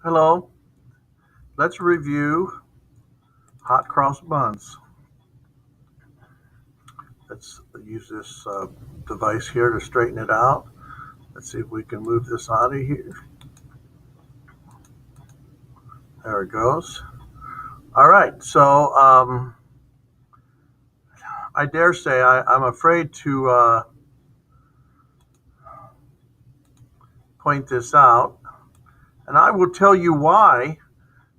Hello, let's review hot cross buns. Let's use this device here to straighten it out. Let's see if we can move this out of here. There it goes. All right, so I dare say I'm afraid to point this out, and I will tell you why,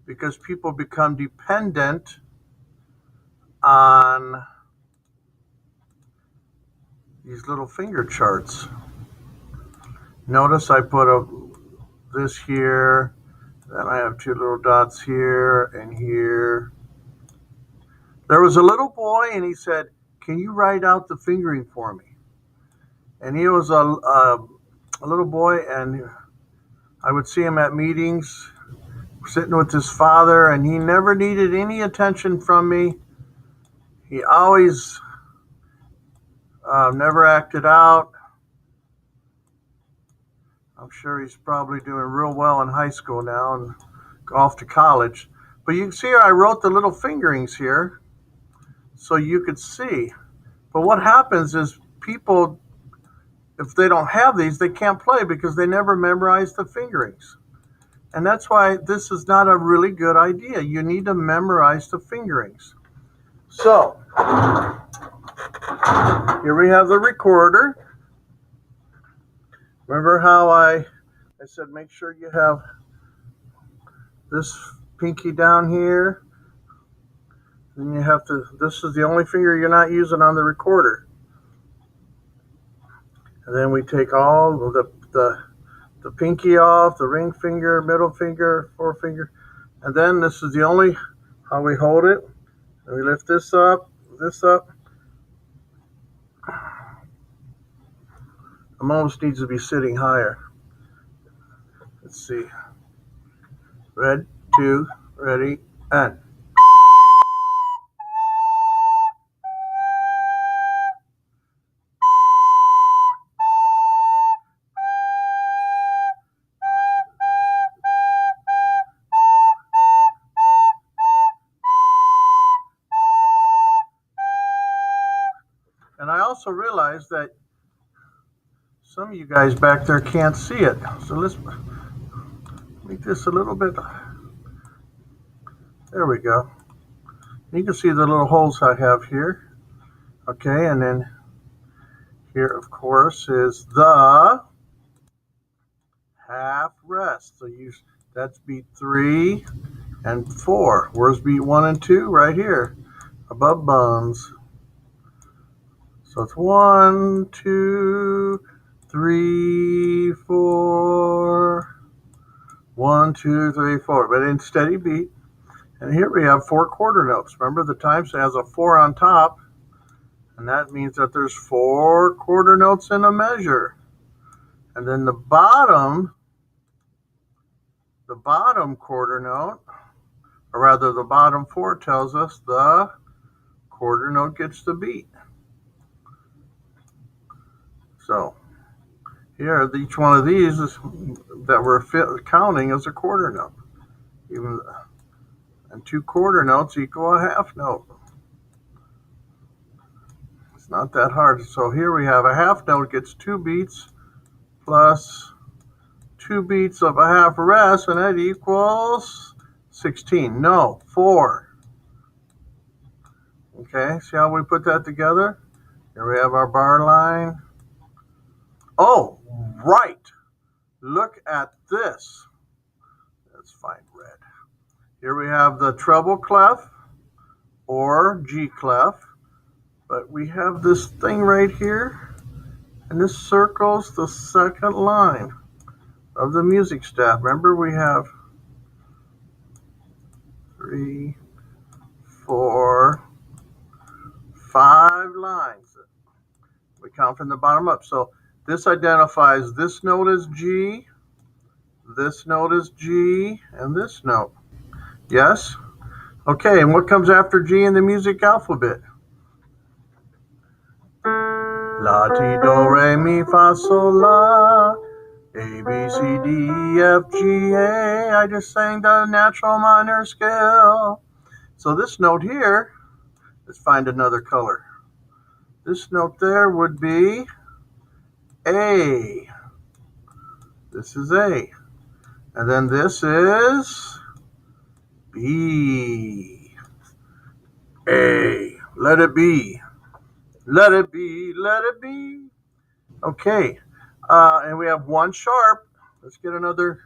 because people become dependent on these little finger charts. Notice I put this here. Then I have two little dots here and here. There was a little boy, and he said, "Can you write out the fingering for me?" And he was a little boy, and I would see him at meetings sitting with his father, and he never needed any attention from me. He always never acted out. I'm sure he's probably doing real well in high school now and off to college. But you can see I wrote the little fingerings here so you could see. But what happens is people, if they don't have these, they can't play because they never memorize the fingerings. And that's why this is not a really good idea. You need to memorize the fingerings. So, here we have the recorder. Remember how I said make sure you have this pinky down here? Then you have to, this is the only finger you're not using on the recorder. And then we take all the pinky off, the ring finger, middle finger, forefinger. And then this is the only, how we hold it. And we lift this up. It almost needs to be sitting higher. Let's see. Red, two, ready, and. And I also realized that some of you guys back there can't see it. So let's make this a little bit. There we go. You can see the little holes I have here. Okay, and then here, of course, is the half rest. So that's beat 3 and 4. Where's beat 1 and 2? Right here, above Buns. So it's 1, 2, 3, 4. 1, 2, 3, 4. But in steady beat. And here we have 4 quarter notes. Remember, the times has a 4 on top, and that means that there's 4 quarter notes in a measure. And then the bottom quarter note, or rather the bottom 4, tells us the quarter note gets the beat. So here, each one of these is, that we're counting as a quarter note. And 2 quarter notes equal a half note. It's not that hard. So here we have a half note gets 2 beats plus 2 beats of a half rest, and that equals 16. No, 4. Okay, see how we put that together? Here we have our bar line. Oh, right. Look at this. Let's find red. Here we have the treble clef or G clef, but we have this thing right here, and this circles the second line of the music staff. Remember, we have 3, 4, 5 lines. We count from the bottom up. So this identifies this note as G, this note is G, and this note. Yes? Okay, and what comes after G in the music alphabet? La, ti, do, re, mi, fa, sol, la. A, B, C, D, E, F, G, A. I just sang the natural minor scale. So this note here, let's find another color. This note there would be A. This is A. And then this is B. A. Let it be. Let it be. Let it be. Okay. And we have one sharp. Let's get another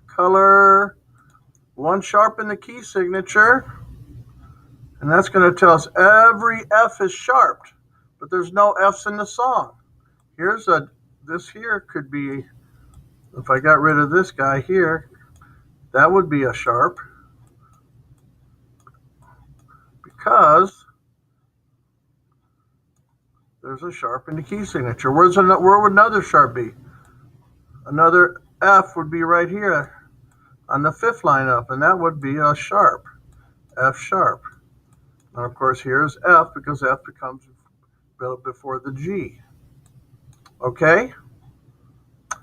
color. One sharp in the key signature. And that's going to tell us every F is sharped. But there's no F's in the song. This here could be, if I got rid of this guy here, that would be a sharp. Because there's a sharp in the key signature. Where would another sharp be? Another F would be right here on the fifth line up, and that would be a sharp, F sharp. And of course, here's F because F becomes before the G. Okay?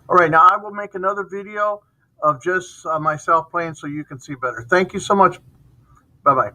All right, now I will make another video of just myself playing so you can see better. Thank you so much. Bye-bye.